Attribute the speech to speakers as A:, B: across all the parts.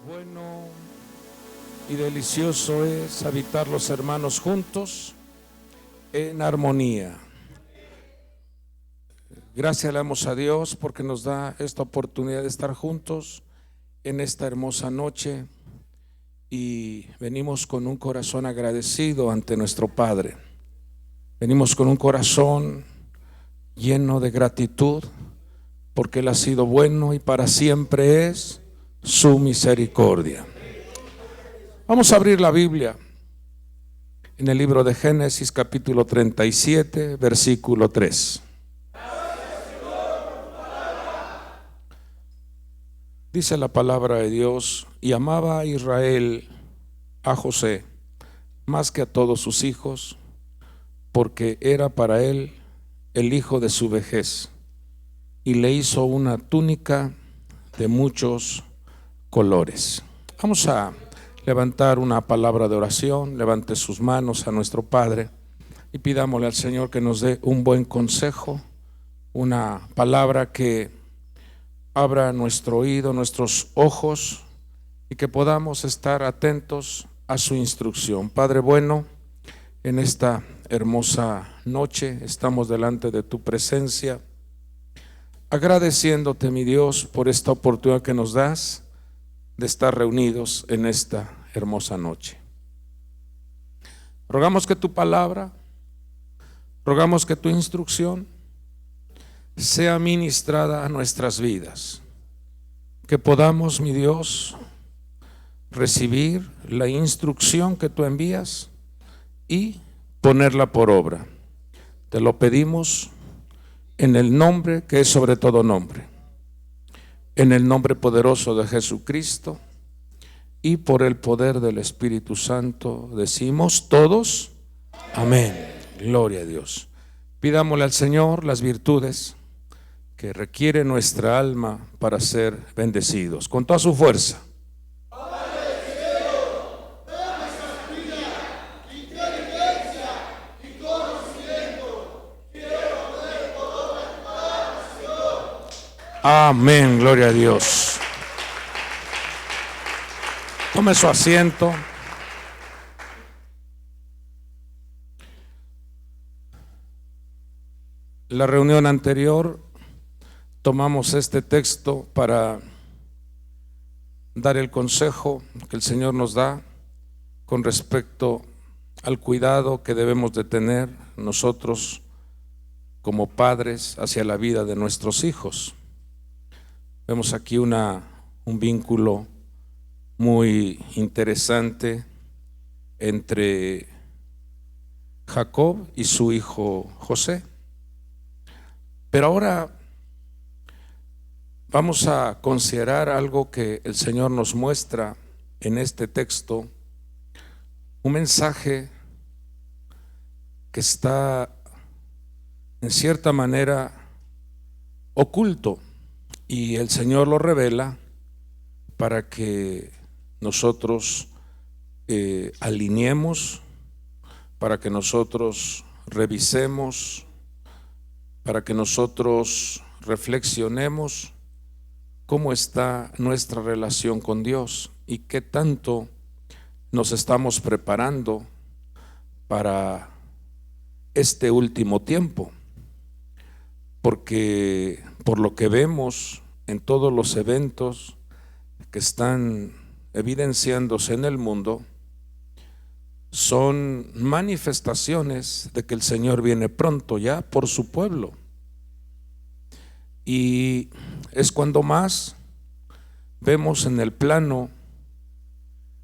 A: Bueno y delicioso es habitar los hermanos juntos en armonía. Gracias le damos a Dios porque nos da esta oportunidad de estar juntos en esta hermosa noche y venimos con un corazón agradecido ante nuestro Padre. Venimos con un corazón lleno de gratitud porque Él ha sido bueno y para siempre es su misericordia. Vamos a abrir la Biblia en el libro de Génesis capítulo 37 versículo 3. Dice la palabra de Dios: y amaba a Israel a José más que a todos sus hijos, porque era para él el hijo de su vejez, y le hizo una túnica de muchos colores. Vamos a levantar una palabra de oración. Levante sus manos a nuestro Padre y pidámosle al Señor que nos dé un buen consejo, una palabra que abra nuestro oído, nuestros ojos, y que podamos estar atentos a su instrucción. Padre bueno, en esta hermosa noche estamos delante de tu presencia, agradeciéndote, mi Dios, por esta oportunidad que nos das de estar reunidos en esta hermosa noche. Rogamos que tu palabra, rogamos que tu instrucción sea ministrada a nuestras vidas, que podamos, mi Dios, recibir la instrucción que tú envías y ponerla por obra. Te lo pedimos en el nombre que es sobre todo nombre, en el nombre poderoso de Jesucristo y por el poder del Espíritu Santo decimos todos amén. Gloria a Dios. Pidámosle al Señor las virtudes que requiere nuestra alma para ser bendecidos con toda su fuerza. Amén, gloria a Dios. Tome su asiento. La reunión anterior tomamos este texto para dar el consejo que el Señor nos da con respecto al cuidado que debemos de tener nosotros como padres hacia la vida de nuestros hijos. Vemos aquí un vínculo muy interesante entre Jacob y su hijo José. Pero ahora vamos a considerar algo que el Señor nos muestra en este texto, un mensaje que está en cierta manera oculto, y el Señor lo revela para que nosotros alineemos, para que nosotros revisemos, para que nosotros reflexionemos cómo está nuestra relación con Dios y qué tanto nos estamos preparando para este último tiempo. Porque por lo que vemos en todos los eventos que están evidenciándose en el mundo, son manifestaciones de que el Señor viene pronto ya por su pueblo. Y es cuando más vemos en el plano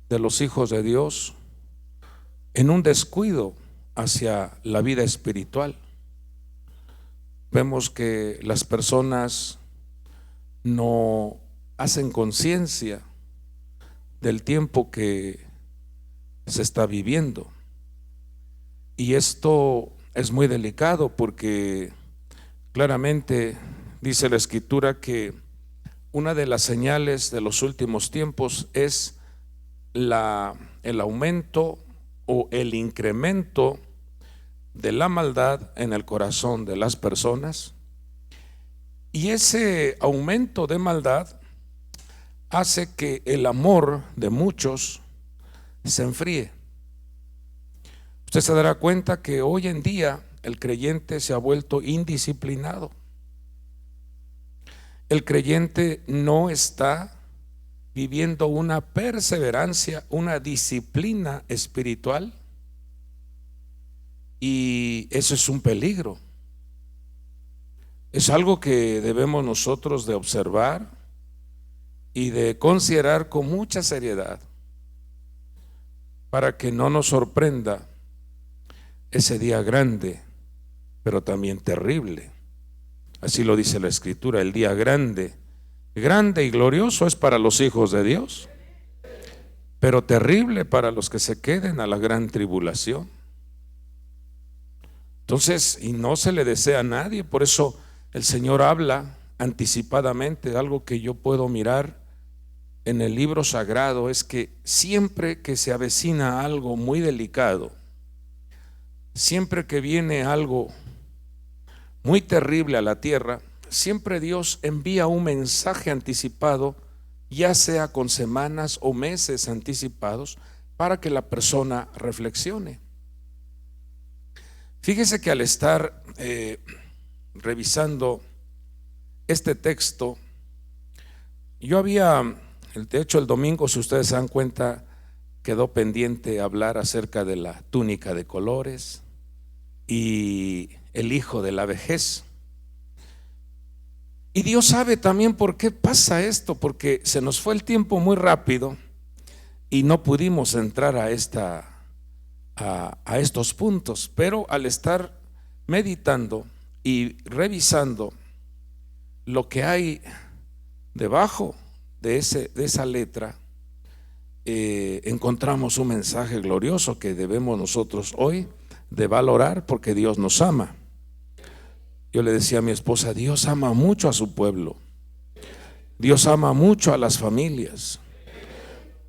A: de los hijos de Dios en un descuido hacia la vida espiritual. Vemos que las personas no hacen conciencia del tiempo que se está viviendo. Y esto es muy delicado porque claramente dice la Escritura que una de las señales de los últimos tiempos es el aumento o el incremento de la maldad en el corazón de las personas, y ese aumento de maldad hace que el amor de muchos se enfríe. Usted se dará cuenta que hoy en día el creyente se ha vuelto indisciplinado. El creyente no está viviendo una perseverancia, una disciplina espiritual, y eso es un peligro. Es algo que debemos nosotros de observar y de considerar con mucha seriedad para que no nos sorprenda ese día grande, pero también terrible. Así lo dice la Escritura: el día grande, grande y glorioso es para los hijos de Dios, pero terrible para los que se queden a la gran tribulación. Entonces, y no se le desea a nadie. Por eso el Señor habla anticipadamente. Algo que yo puedo mirar en el libro sagrado es que siempre que se avecina algo muy delicado, siempre que viene algo muy terrible a la tierra, siempre Dios envía un mensaje anticipado, ya sea con semanas o meses anticipados, para que la persona reflexione. Fíjese que al estar revisando este texto, yo había, de hecho el domingo, si ustedes se dan cuenta, quedó pendiente hablar acerca de la túnica de colores y el hijo de la vejez. Y Dios sabe también por qué pasa esto, porque se nos fue el tiempo muy rápido y no pudimos entrar a estos puntos. Pero al estar meditando y revisando lo que hay debajo de esa letra, encontramos un mensaje glorioso que debemos nosotros hoy de valorar, porque Dios nos ama. Yo le decía a mi esposa: Dios ama mucho a su pueblo, Dios ama mucho a las familias,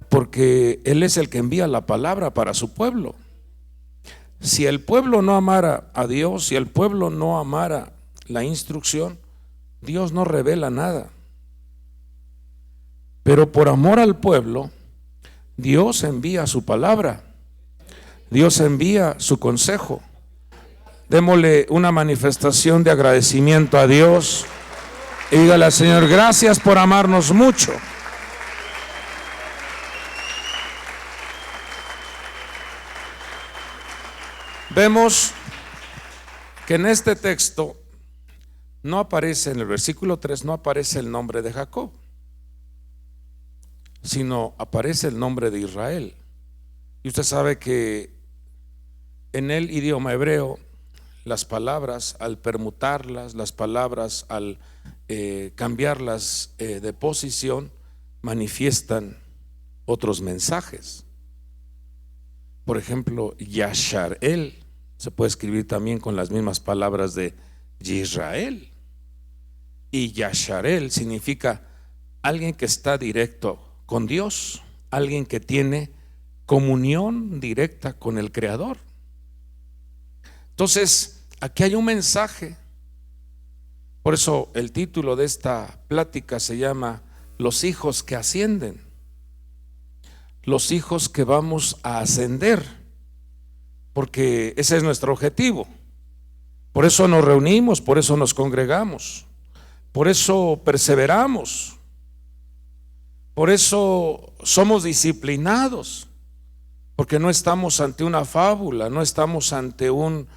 A: porque Él es el que envía la palabra para su pueblo. Si el pueblo no amara a Dios, si el pueblo no amara la instrucción, Dios no revela nada. Pero por amor al pueblo, Dios envía su palabra, Dios envía su consejo. Démosle una manifestación de agradecimiento a Dios y dígale al Señor: gracias por amarnos mucho. Vemos que en este texto no aparece, en el versículo 3 no aparece el nombre de Jacob, sino aparece el nombre de Israel. Y usted sabe que en el idioma hebreo, las palabras, al permutarlas, las palabras al cambiarlas de posición, manifiestan otros mensajes. Por ejemplo, Yasharel se puede escribir también con las mismas palabras de Israel. Y Yasharel significa alguien que está directo con Dios, alguien que tiene comunión directa con el Creador. Entonces, aquí hay un mensaje. Por eso el título de esta plática se llama Los hijos que ascienden. Los hijos que vamos a ascender, porque ese es nuestro objetivo. Por eso nos reunimos, por eso nos congregamos, por eso perseveramos, por eso somos disciplinados, porque no estamos ante una fábula, no estamos ante un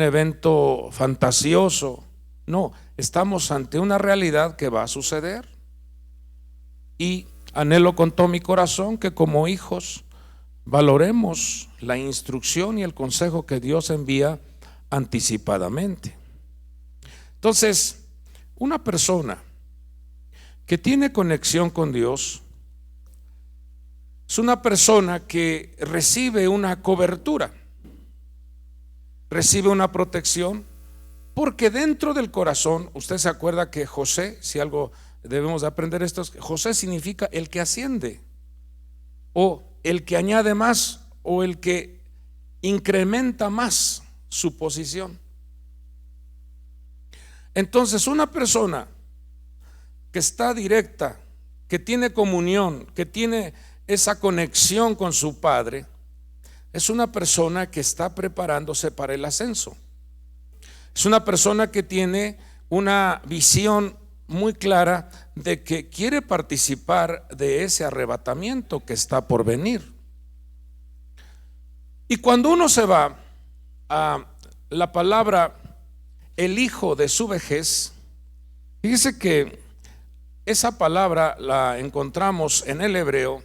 A: evento fantasioso. No, estamos ante una realidad que va a suceder. Y anhelo con todo mi corazón que como hijos valoremos la instrucción y el consejo que Dios envía anticipadamente. Entonces, una persona que tiene conexión con Dios es una persona que recibe una cobertura, recibe una protección, porque dentro del corazón, usted se acuerda que José, si algo debemos de aprender esto, José significa el que asciende, o el que añade más, o el que incrementa más su posición. Entonces, una persona que está directa que tiene comunión, que tiene esa conexión con su Padre, es una persona que está preparándose para el ascenso. Es una persona que tiene una visión muy clara de que quiere participar de ese arrebatamiento que está por venir. Y cuando uno se va a la palabra el hijo de su vejez, fíjese que esa palabra la encontramos en el hebreo.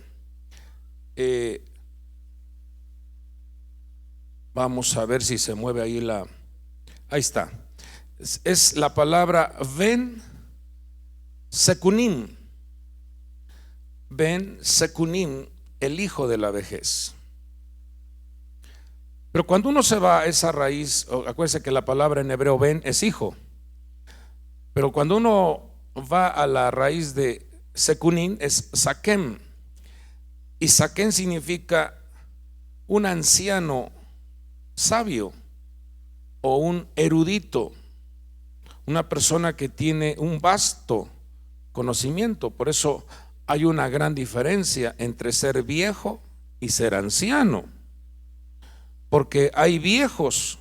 A: Vamos a ver si se mueve ahí ahí está. Es la palabra ben sekunim. Ben sekunim, el hijo de la vejez. Pero cuando uno se va a esa raíz, acuérdense que la palabra en hebreo ben es hijo. Pero cuando uno va a la raíz de sekunim es sakem. Y sakem significa un anciano sabio o un erudito, una persona que tiene un vasto conocimiento. Por eso hay una gran diferencia entre ser viejo y ser anciano, porque hay viejos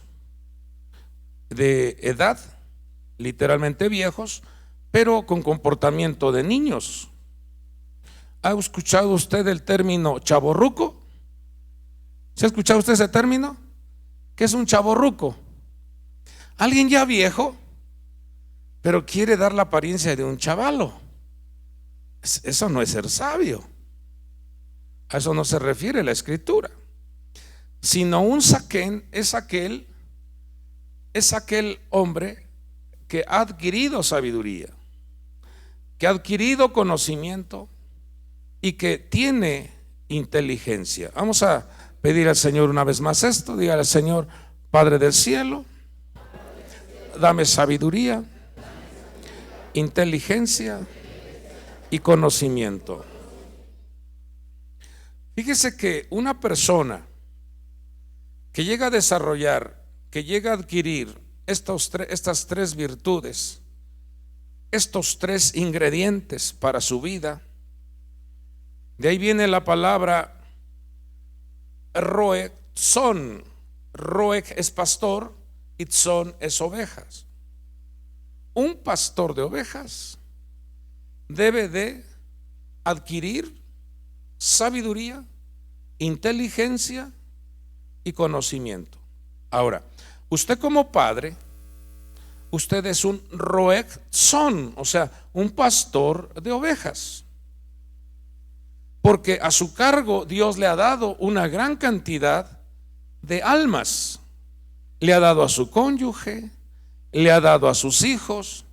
A: de edad, literalmente viejos, pero con comportamiento de niños. ¿Ha escuchado usted el término chavorruco? ¿Se ha escuchado usted ese término? ¿Qué es un chavorruco? Alguien ya viejo, pero quiere dar la apariencia de un chavalo. Eso no es ser sabio. A eso no se refiere la escritura. Sino un saquén es aquel hombre que ha adquirido sabiduría, que ha adquirido conocimiento y que tiene inteligencia. Vamos a pedir al Señor una vez más esto. Dígale al Señor: Padre del cielo, dame sabiduría, inteligencia y conocimiento. Fíjese que una persona que llega a desarrollar, que llega a adquirir estas tres virtudes, estos tres ingredientes para su vida, de ahí viene la palabra roe, son. Roek es pastor y tzon es ovejas. Un pastor de ovejas debe de adquirir sabiduría, inteligencia y conocimiento. Ahora, usted como padre, usted es un roek tzon, o sea, un pastor de ovejas, porque a su cargo Dios le ha dado una gran cantidad de almas. Le ha dado a su cónyuge, le ha dado a sus hijos,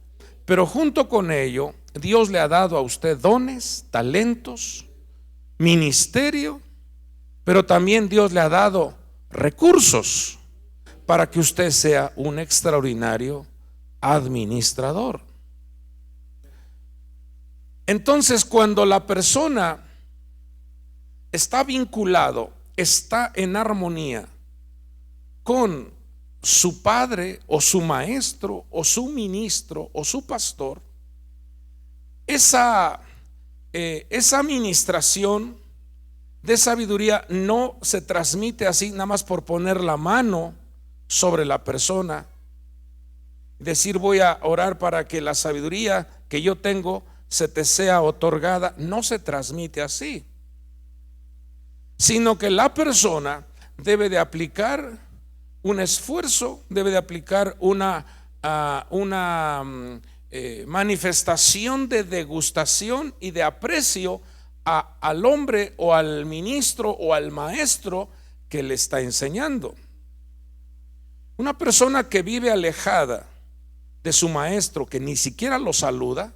A: pero junto con ello Dios le ha dado a usted dones, talentos, ministerio, pero también Dios le ha dado recursos para que usted sea un extraordinario administrador. Entonces, cuando la persona está vinculado, está en armonía con su padre o su maestro o su ministro o su pastor, esa administración de sabiduría no se transmite así nada más por poner la mano sobre la persona, decir voy a orar para que la sabiduría que yo tengo se te sea otorgada. No se transmite así, sino que la persona debe de aplicar un esfuerzo, debe de aplicar una manifestación de degustación y de aprecio al hombre o al ministro o al maestro que le está enseñando. Una persona que vive alejada de su maestro, que ni siquiera lo saluda,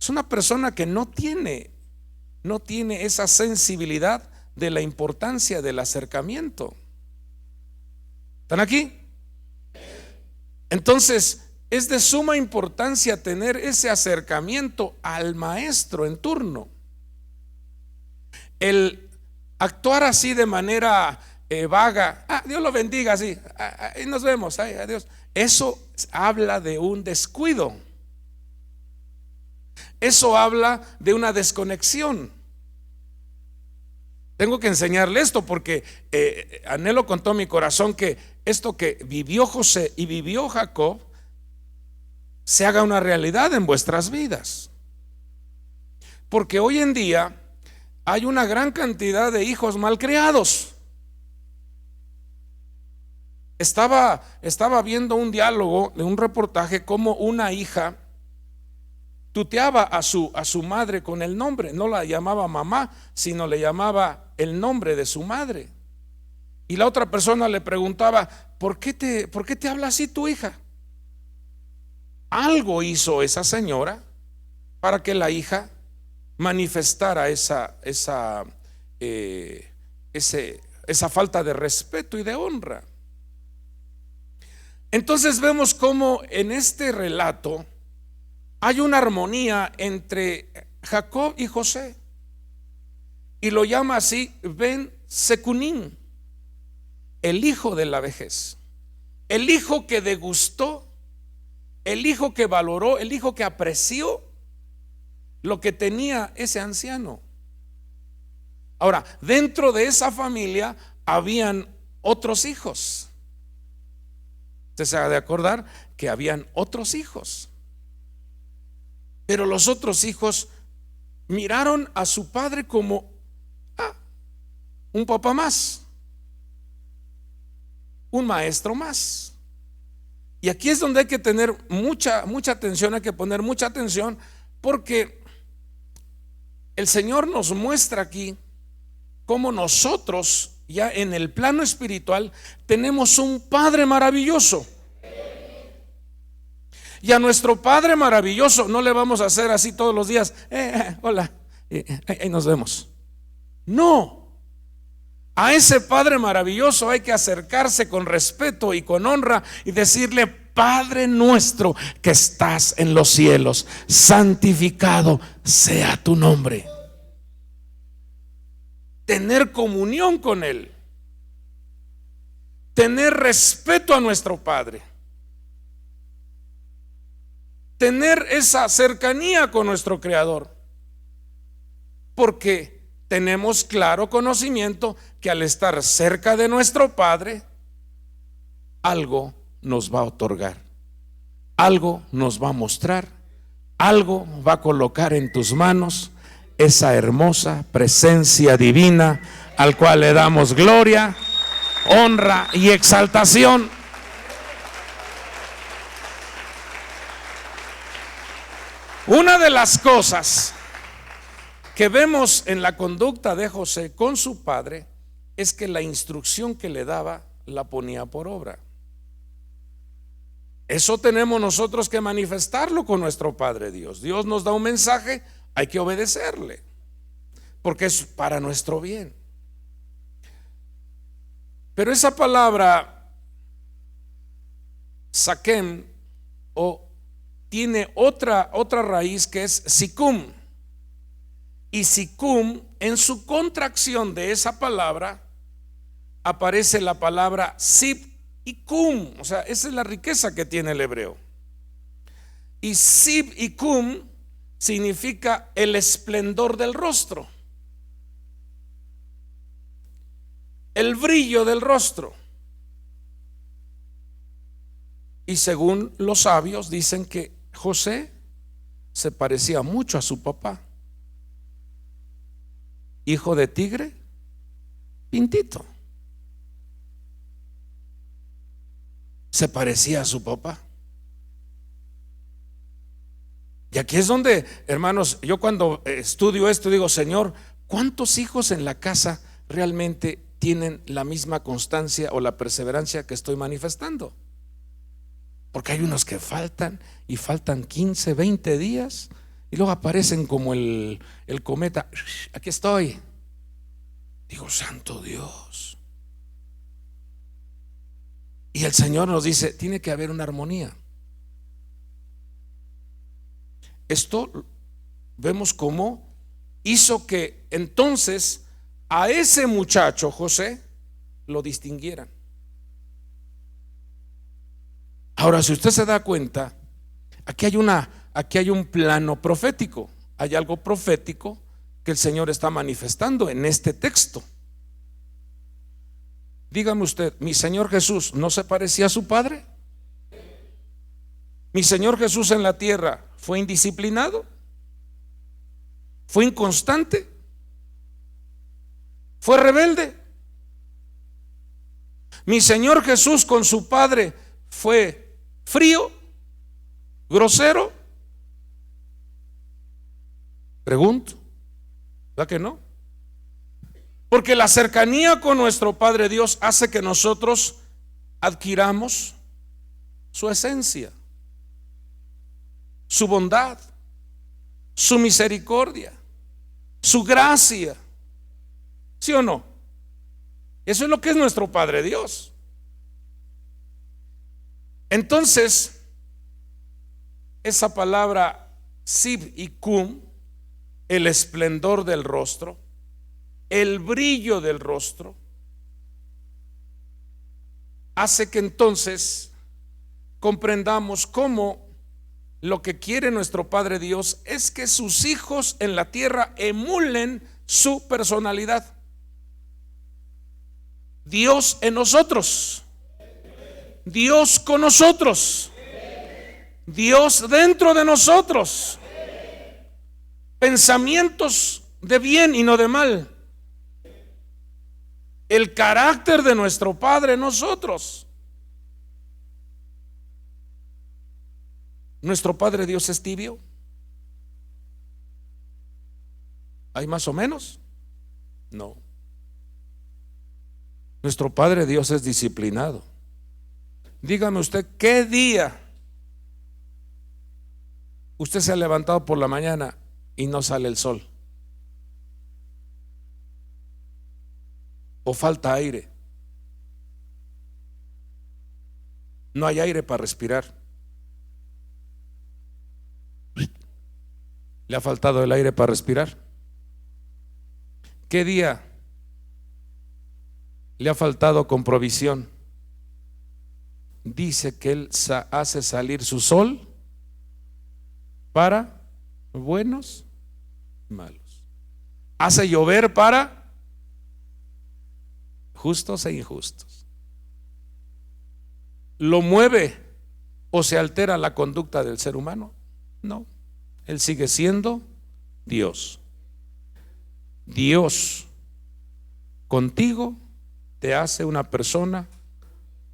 A: es una persona que no tiene esa sensibilidad de la importancia del acercamiento. ¿Están aquí? Entonces es de suma importancia tener ese acercamiento al maestro en turno. El actuar así de manera vaga, Dios lo bendiga, así, nos vemos, adiós, eso habla de un descuido. eso habla de una desconexión. Tengo que enseñarle esto porque anhelo con todo mi corazón que esto que vivió José y vivió Jacob se haga una realidad en vuestras vidas. Porque hoy en día hay una gran cantidad de hijos malcriados. Estaba viendo un diálogo de un reportaje como una hija tuteaba a su madre con el nombre, no la llamaba mamá, sino le llamaba el nombre de su madre. Y la otra persona le preguntaba, ¿por qué te habla así tu hija? Algo hizo esa señora para que la hija manifestara esa falta de respeto y de honra. Entonces vemos cómo en este relato hay una armonía entre Jacob y José, y lo llama así Ben Secunín, el hijo de la vejez, el hijo que degustó, el hijo que valoró, el hijo que apreció lo que tenía ese anciano. Ahora, dentro de esa familia habían otros hijos. Usted se ha de acordar que habían otros hijos, pero los otros hijos miraron a su padre como un papá más, un maestro más. Y aquí es donde hay que tener mucha atención, hay que poner mucha atención, porque el Señor nos muestra aquí cómo nosotros ya en el plano espiritual tenemos un Padre maravilloso. Y a nuestro Padre maravilloso no le vamos a hacer así todos los días, hola, ahí nos vemos. No, a ese Padre maravilloso hay que acercarse con respeto y con honra y decirle: Padre nuestro que estás en los cielos, santificado sea tu nombre. Tener comunión con Él, tener respeto a nuestro Padre, tener esa cercanía con nuestro Creador, porque tenemos claro conocimiento que al estar cerca de nuestro Padre, algo nos va a otorgar, algo nos va a mostrar, algo va a colocar en tus manos esa hermosa presencia divina al cual le damos gloria, honra y exaltación. Una de las cosas que vemos en la conducta de José con su padre es que la instrucción que le daba la ponía por obra. Eso tenemos nosotros que manifestarlo con nuestro Padre Dios. Dios nos da un mensaje, hay que obedecerle, porque es para nuestro bien. Pero esa palabra Saquem tiene otra raíz que es Sicum. Y Sicum, en su contracción de esa palabra, aparece la palabra Sib y Cum. O sea, esa es la riqueza que tiene el hebreo. Y Sib y Cum significa el esplendor del rostro, el brillo del rostro. Y según los sabios dicen que José se parecía mucho a su papá. Hijo de tigre, pintito. Se parecía a su papá. Y aquí es donde, hermanos, yo cuando estudio esto digo: Señor, ¿cuántos hijos en la casa realmente tienen la misma constancia o la perseverancia que estoy manifestando? Porque hay unos que faltan y faltan 15, 20 días y luego aparecen como el cometa. Aquí estoy. Digo: santo Dios. Y el Señor nos dice: tiene que haber una armonía. Esto vemos cómo hizo que entonces a ese muchacho José lo distinguieran. Ahora, si usted se da cuenta, aquí aquí hay un plano profético, hay algo profético que el Señor está manifestando en este texto. Dígame usted, ¿mi Señor Jesús no se parecía a su Padre? ¿Mi Señor Jesús en la tierra fue indisciplinado? ¿Fue inconstante? ¿Fue rebelde? ¿Mi Señor Jesús con su Padre fue frío? ¿Grosero? Pregunto, ¿verdad que no? Porque la cercanía con nuestro Padre Dios hace que nosotros adquiramos su esencia, su bondad, su misericordia, su gracia. ¿Sí o no? Eso es lo que es nuestro Padre Dios. Entonces, esa palabra sib y cum, el esplendor del rostro, el brillo del rostro, hace que entonces comprendamos cómo lo que quiere nuestro Padre Dios es que sus hijos en la tierra emulen su personalidad. Dios en nosotros, Dios con nosotros, Dios dentro de nosotros, pensamientos de bien y no de mal, el carácter de nuestro Padre en nosotros. ¿Nuestro Padre Dios es tibio? ¿Hay más o menos? No. Nuestro Padre Dios es disciplinado. Dígame usted, ¿qué día usted se ha levantado por la mañana y no sale el sol? ¿O falta aire? No hay aire para respirar. ¿Le ha faltado el aire para respirar? ¿Qué día le ha faltado con provisión? Dice que Él hace salir su sol para buenos y malos. Hace llover para justos e injustos. ¿Lo mueve o se altera la conducta del ser humano? No. Él sigue siendo Dios. Dios contigo te hace una persona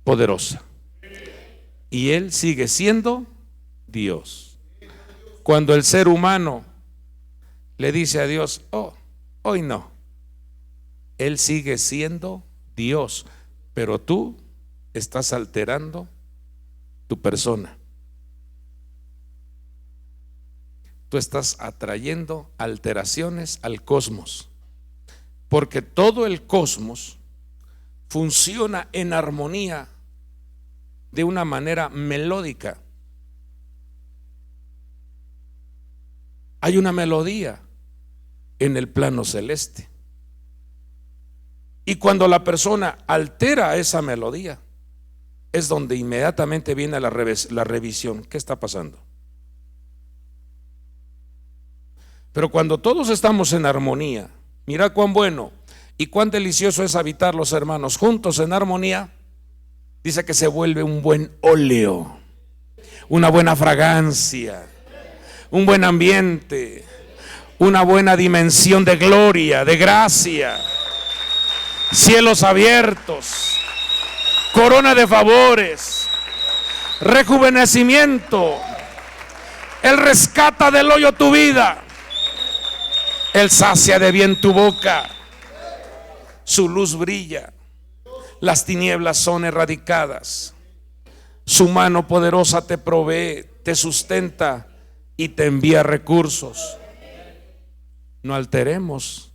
A: poderosa. Y Él sigue siendo Dios. Cuando el ser humano le dice a Dios, oh, hoy no, Él sigue siendo Dios, pero tú estás alterando tu persona. Tú estás atrayendo alteraciones al cosmos, porque todo el cosmos funciona en armonía de una manera melódica. Hay una melodía en el plano celeste. Y cuando la persona altera esa melodía, es donde inmediatamente viene la revisión. ¿Qué está pasando? Pero cuando todos estamos en armonía, mira cuán bueno y cuán delicioso es habitar los hermanos juntos en armonía. Dice que se vuelve un buen óleo, una buena fragancia, un buen ambiente, una buena dimensión de gloria, de gracia, cielos abiertos, corona de favores, rejuvenecimiento. Él rescata del hoyo tu vida. Él sacia de bien tu boca. Su luz brilla. Las tinieblas son erradicadas. Su mano poderosa te provee, te sustenta y te envía recursos. No alteremos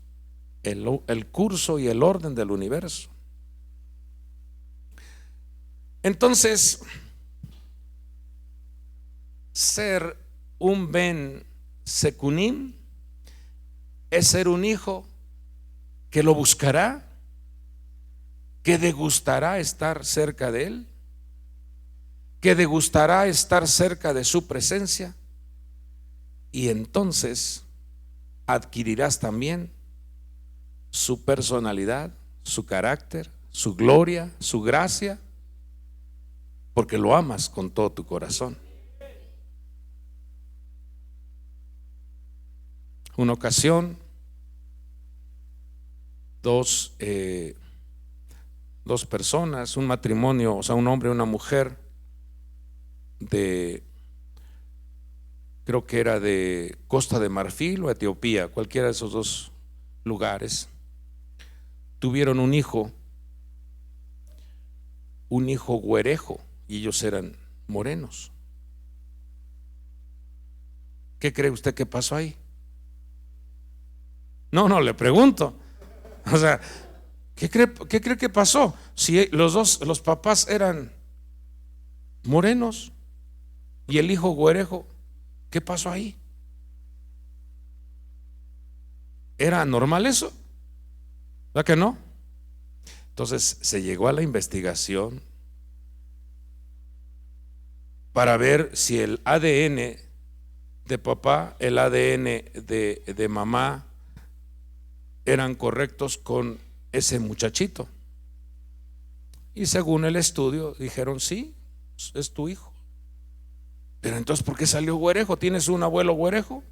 A: el curso y el orden del universo. Entonces, ser un Ben Secunim es ser un hijo que lo buscará, que degustará estar cerca de Él, que degustará estar cerca de su presencia y entonces adquirirás también su personalidad, su carácter, su gloria, su gracia, porque lo amas con todo tu corazón. Una ocasión, dos personas, un matrimonio, o sea, un hombre y una mujer creo que era de Costa de Marfil o Etiopía, cualquiera de esos dos lugares, tuvieron un hijo güerejo, y ellos eran morenos. ¿Qué cree usted que pasó ahí? No, le pregunto. O sea, ¿qué cree que pasó? Si los papás eran morenos y el hijo güerejo, ¿qué pasó ahí? ¿Era normal eso? ¿Verdad que no? Entonces se llegó a la investigación para ver si el ADN de papá, el ADN de mamá eran correctos con ese muchachito. Y según el estudio dijeron sí, es tu hijo. Pero entonces, ¿por qué salió güerejo? ¿Tienes un abuelo güerejo?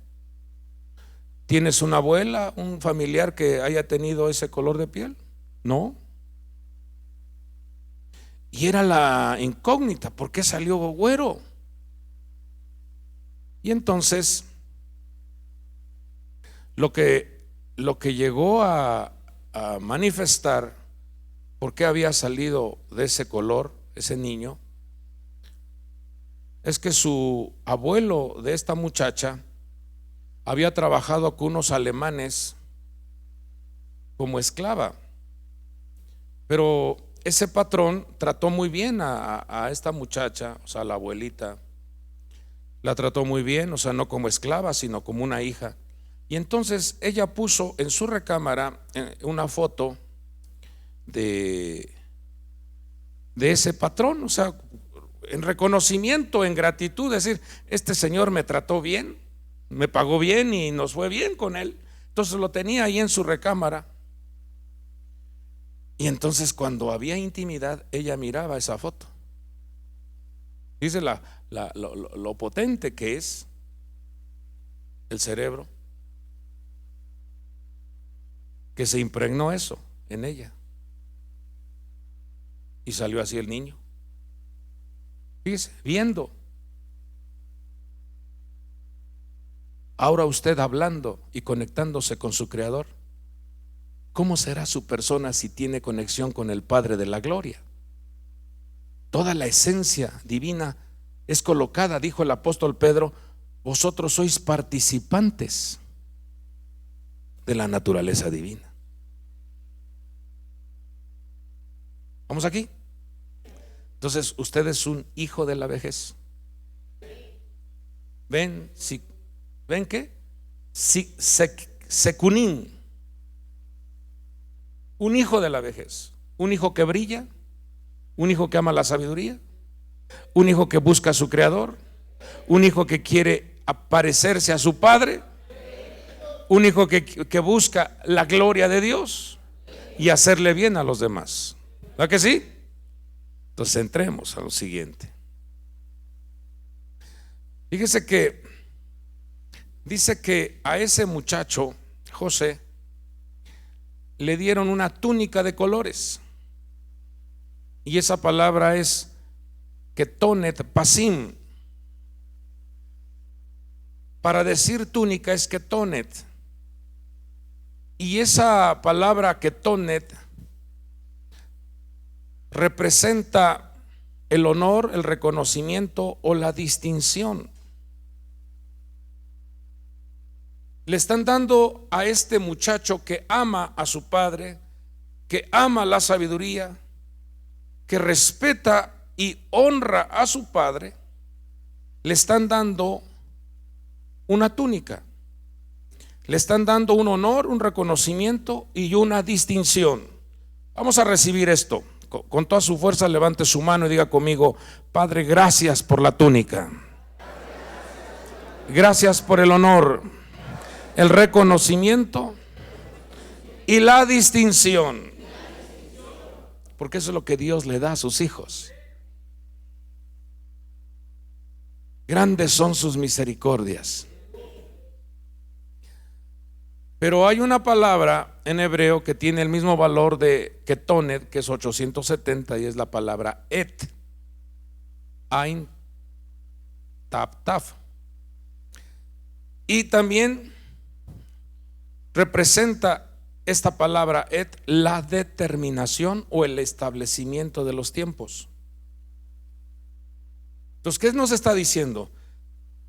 A: ¿Tienes una abuela, un familiar que haya tenido ese color de piel? No. Y era la incógnita, ¿por qué salió güero? Y entonces lo que llegó a manifestar por qué había salido de ese color ese niño es que su abuelo de esta muchacha había trabajado con unos alemanes como esclava, pero ese patrón trató muy bien a esta muchacha, o sea, la abuelita la trató muy bien, o sea, no como esclava, sino como una hija. Y entonces ella puso en su recámara una foto de ese patrón, o sea, en reconocimiento, en gratitud, decir, este señor me trató bien, me pagó bien y nos fue bien con él. Entonces lo tenía ahí en su recámara. Y entonces cuando había intimidad, ella miraba esa foto. Dice lo potente que es el cerebro, que se impregnó eso en ella. Y salió así el niño. Fíjese, viendo. Ahora usted hablando y conectándose con su Creador, ¿cómo será su persona si tiene conexión con el Padre de la Gloria? Toda la esencia divina es colocada, dijo el apóstol Pedro, vosotros sois participantes de la naturaleza divina. ¿Vamos aquí? Entonces, usted es un hijo de la vejez. ¿Ven qué? Secunín. Un hijo de la vejez. Un hijo que brilla. Un hijo que ama la sabiduría. Un hijo que busca a su Creador. Un hijo que quiere parecerse a su padre. Un hijo que busca la gloria de Dios y hacerle bien a los demás. ¿Verdad que sí? Entonces entremos a lo siguiente. Fíjese que dice que a ese muchacho José le dieron una túnica de colores, y esa palabra es ketonet pasim. Para decir túnica es ketonet, y esa palabra ketonet representa el honor, el reconocimiento o la distinción. Le están dando a este muchacho que ama a su padre, que ama la sabiduría, que respeta y honra a su padre, le están dando una túnica, le están dando un honor, un reconocimiento y una distinción. Vamos a recibir esto. Con toda su fuerza levante su mano y diga conmigo: Padre, gracias por la túnica. Gracias por el honor, el reconocimiento y la distinción, porque eso es lo que Dios le da a sus hijos. Grandes son sus misericordias. Pero hay una palabra en hebreo que tiene el mismo valor de ketonet, que es 870, y es la palabra et, ain, taf, taf. Y también representa esta palabra et la determinación o el establecimiento de los tiempos. Entonces, ¿qué nos está diciendo?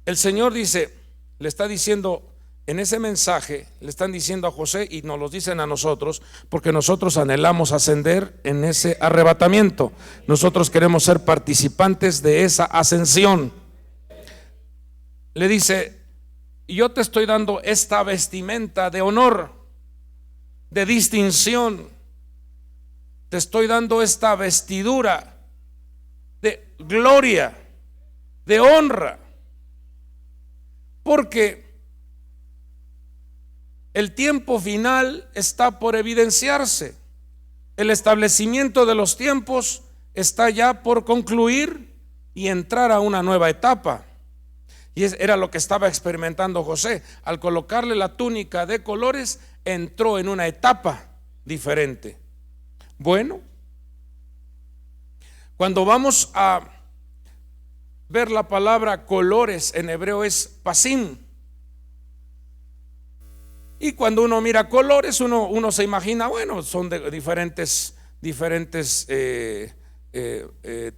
A: El Señor dice, le está diciendo en ese mensaje, le están diciendo a José y nos lo dicen a nosotros, porque nosotros anhelamos ascender en ese arrebatamiento. Nosotros queremos ser participantes de esa ascensión. Le dice, yo te estoy dando esta vestimenta de honor, de distinción. Te estoy dando esta vestidura de gloria, de honra, porque el tiempo final está por evidenciarse. El establecimiento de los tiempos está ya por concluir y entrar a una nueva etapa. Y era lo que estaba experimentando José. Al colocarle la túnica de colores, entró en una etapa diferente. Bueno, cuando vamos a ver la palabra colores en hebreo es pasim. Y cuando uno mira colores, uno se imagina, bueno, son de diferentes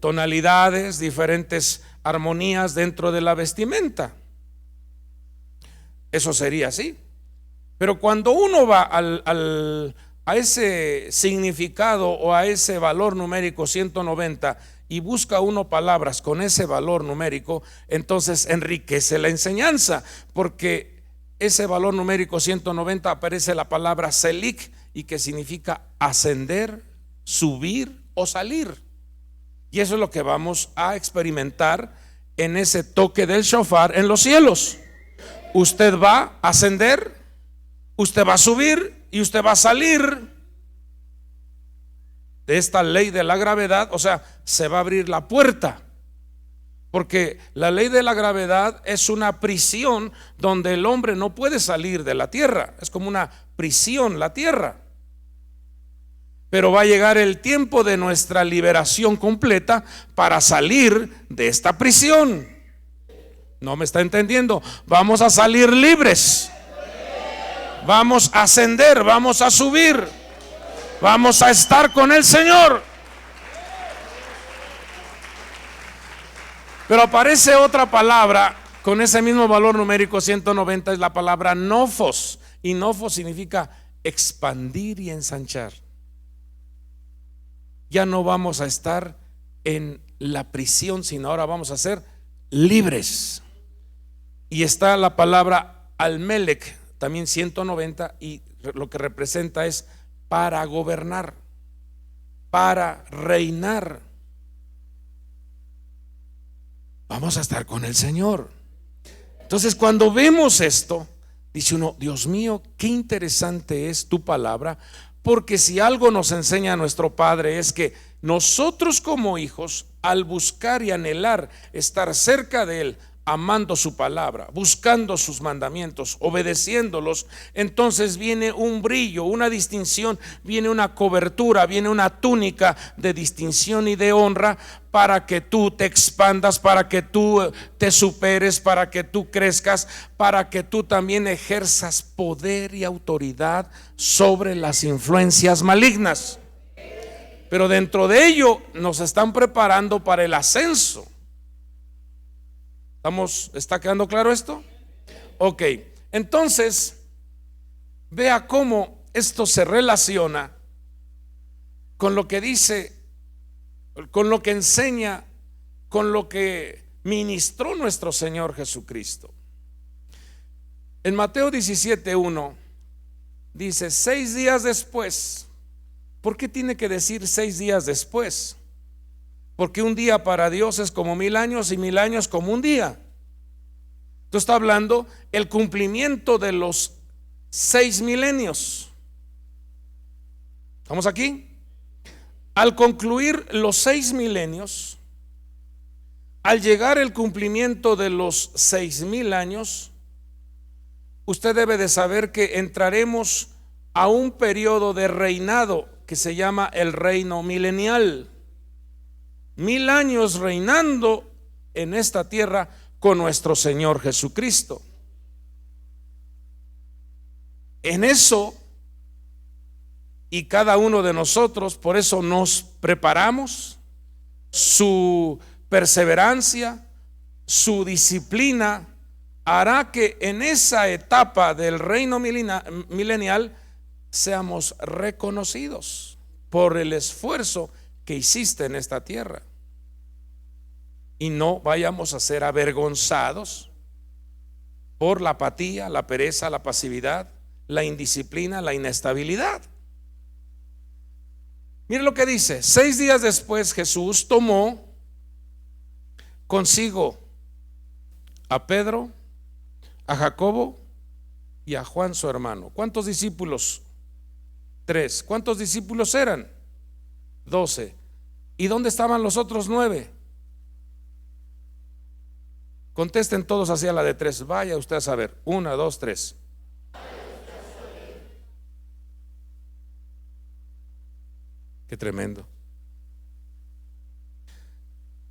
A: tonalidades, diferentes armonías dentro de la vestimenta. Eso sería así. Pero cuando uno va a ese significado o a ese valor numérico 190 y busca uno palabras con ese valor numérico, entonces enriquece la enseñanza, porque ese valor numérico 190 aparece la palabra selik, y que significa ascender, subir o salir. Y eso es lo que vamos a experimentar en ese toque del shofar en los cielos. Usted va a ascender, usted va a subir y usted va a salir de esta ley de la gravedad. O sea, se va a abrir la puerta, porque la ley de la gravedad es una prisión donde el hombre no puede salir de la tierra. Es como una prisión la tierra. Pero va a llegar el tiempo de nuestra liberación completa para salir de esta prisión. ¿No me está entendiendo? Vamos a salir libres. Vamos a ascender, vamos a subir. Vamos a estar con el Señor. Pero aparece otra palabra con ese mismo valor numérico 190, es la palabra nofos. Y nofos significa expandir y ensanchar. Ya no vamos a estar en la prisión, sino ahora vamos a ser libres. Y está la palabra almelec, también 190, y lo que representa es para gobernar, para reinar. Vamos a estar con el Señor. Entonces, cuando vemos esto, dice uno, Dios mío, qué interesante es tu palabra, porque si algo nos enseña nuestro Padre es que nosotros como hijos, al buscar y anhelar estar cerca de Él, amando su palabra, buscando sus mandamientos, obedeciéndolos, entonces viene un brillo, una distinción, viene una cobertura, viene una túnica de distinción y de honra, para que tú te expandas, para que tú te superes, para que tú crezcas, para que tú también ejerzas poder y autoridad sobre las influencias malignas. Pero dentro de ello nos están preparando para el ascenso. ¿Está quedando claro esto? Ok, entonces vea cómo esto se relaciona con lo que dice, con lo que enseña, con lo que ministró nuestro Señor Jesucristo. En Mateo 17:1 dice 6 días después. ¿Por qué tiene que decir 6 días después? Porque un día para Dios es como 1000 años y 1000 años como un día. Esto está hablando el cumplimiento de los 6 milenios. ¿Estamos aquí? Al concluir los 6 milenios, al llegar el cumplimiento de los 6,000 años, usted debe de saber que entraremos a un periodo de reinado que se llama el reino milenial. 1000 años reinando en esta tierra con nuestro Señor Jesucristo. En eso, y cada uno de nosotros, por eso nos preparamos, su perseverancia, su disciplina hará que en esa etapa del reino milenial seamos reconocidos por el esfuerzo que hiciste en esta tierra, y no vayamos a ser avergonzados por la apatía, la pereza, la pasividad, la indisciplina, la inestabilidad. Mire lo que dice: 6 días después Jesús tomó consigo a Pedro, a Jacobo y a Juan su hermano. ¿Cuántos discípulos? 3. ¿Cuántos discípulos eran? 12. ¿Y dónde estaban los otros 9? Contesten todos hacia la de 3. Vaya usted a saber. 1, 2, 3. Qué tremendo.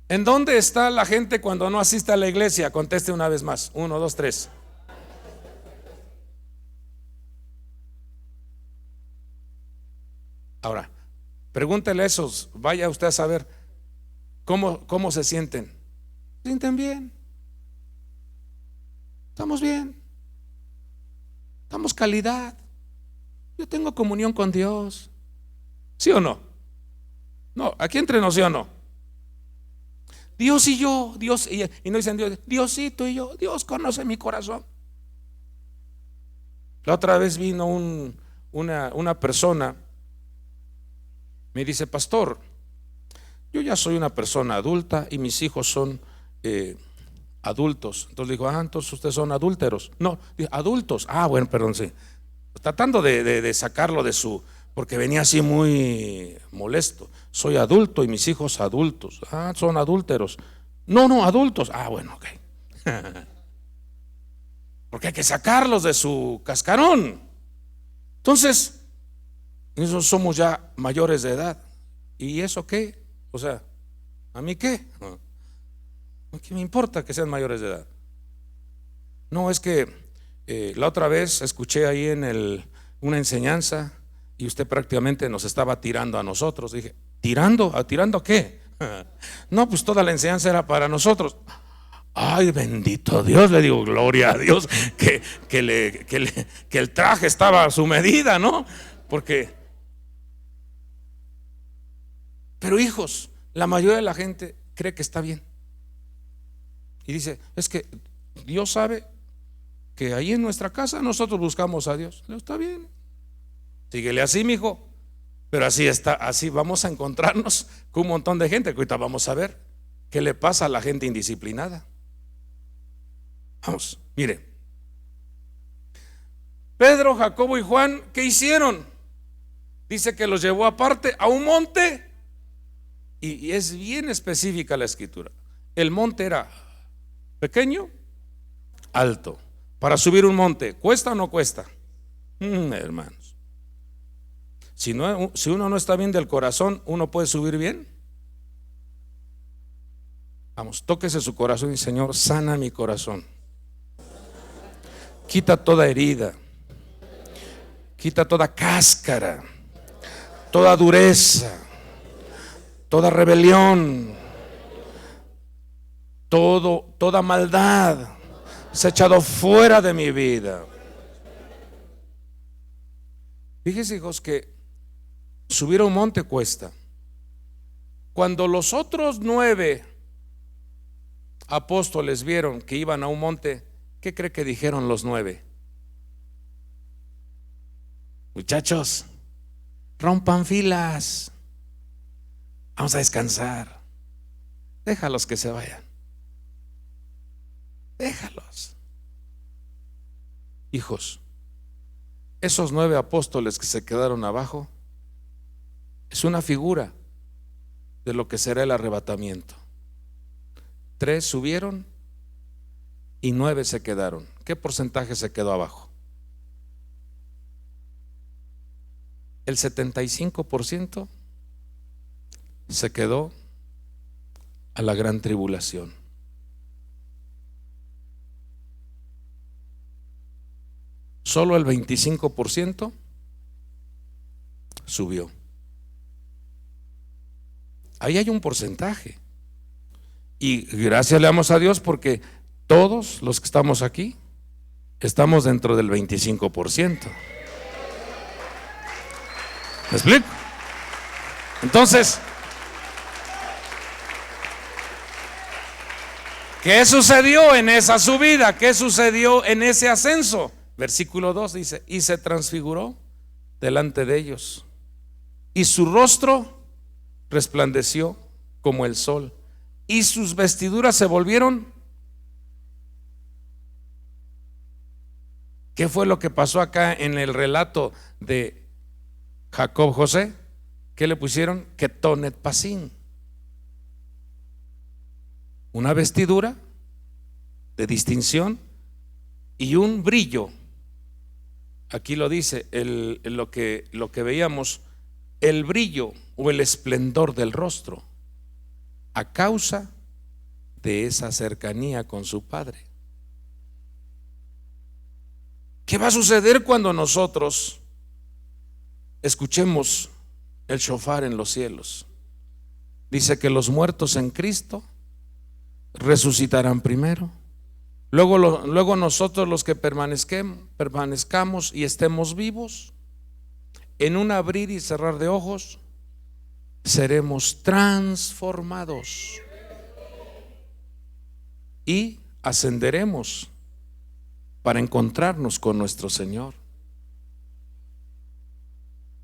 A: ¿En dónde está la gente cuando no asiste a la iglesia? Conteste una vez más. 1, 2, 3. Ahora, pregúntele a esos, vaya usted a saber cómo se sienten. ¿Se sienten bien? Estamos bien. Damos calidad. Yo tengo comunión con Dios. ¿Sí o no? No, aquí entre nos, ¿sí o no? Dios y yo, Dios, y no dicen Dios, Diosito y yo, Dios conoce mi corazón. La otra vez vino una persona, me dice: pastor, yo ya soy una persona adulta y mis hijos son adultos. Entonces dijo: entonces ustedes son adúlteros. No, adultos. Bueno, perdón, sí. Tratando de sacarlo de su, porque venía así muy molesto. Soy adulto y mis hijos adultos. Son adúlteros. No, adultos. Bueno, ok. Porque hay que sacarlos de su cascarón. Entonces, nosotros somos ya mayores de edad. ¿Y eso qué? O sea, ¿a mí qué? ¿Qué me importa que sean mayores de edad? No, es que la otra vez escuché ahí en una enseñanza y usted prácticamente nos estaba tirando a nosotros. Dije: ¿tirando? ¿Tirando a qué? No, pues toda la enseñanza era para nosotros. Ay, bendito Dios, le digo, gloria a Dios que el traje estaba a su medida, ¿no? Pero hijos, la mayoría de la gente cree que está bien. Y dice: es que Dios sabe que ahí en nuestra casa nosotros buscamos a Dios. Está bien, síguele así, mijo. Pero así está, así vamos a encontrarnos con un montón de gente que ahorita vamos a ver qué le pasa a la gente indisciplinada. Vamos, mire. Pedro, Jacobo y Juan, ¿qué hicieron? Dice que los llevó aparte a un monte, y es bien específica la escritura. El monte era pequeño, alto. Para subir un monte, ¿cuesta o no cuesta? Hermanos, si uno no está bien del corazón, ¿uno puede subir bien? Vamos, tóquese su corazón y: Señor, sana mi corazón. Quita toda herida, quita toda cáscara, toda dureza, toda rebelión, toda maldad. Se ha echado fuera de mi vida. Fíjense, hijos, que subir a un monte cuesta. Cuando los otros 9 apóstoles vieron que iban a un monte, ¿qué cree que dijeron los 9? Muchachos, rompan filas, vamos a descansar, déjalos que se vayan, déjalos. Hijos, esos 9 apóstoles que se quedaron abajo es una figura de lo que será el arrebatamiento. 3 subieron y 9 se quedaron. ¿Qué porcentaje se quedó abajo? El 75% se quedó a la gran tribulación. Solo el 25% subió. Ahí hay un porcentaje. Y gracias le damos a Dios porque todos los que estamos aquí estamos dentro del 25%. ¿Me explico? Entonces, ¿qué sucedió en esa subida? ¿Qué sucedió en ese ascenso? Versículo 2 dice: y se transfiguró delante de ellos, y su rostro resplandeció como el sol, y sus vestiduras se volvieron. ¿Qué fue lo que pasó acá en el relato de Jacob José? ¿Qué le pusieron? Ketonet Pasin. Una vestidura de distinción y un brillo. Aquí lo dice lo que veíamos, el brillo o el esplendor del rostro, a causa de esa cercanía con su Padre. ¿Qué va a suceder cuando nosotros escuchemos el shofar en los cielos? Dice que los muertos en Cristo resucitarán primero. Luego nosotros los que permanezcamos y estemos vivos, en un abrir y cerrar de ojos, seremos transformados y ascenderemos para encontrarnos con nuestro Señor.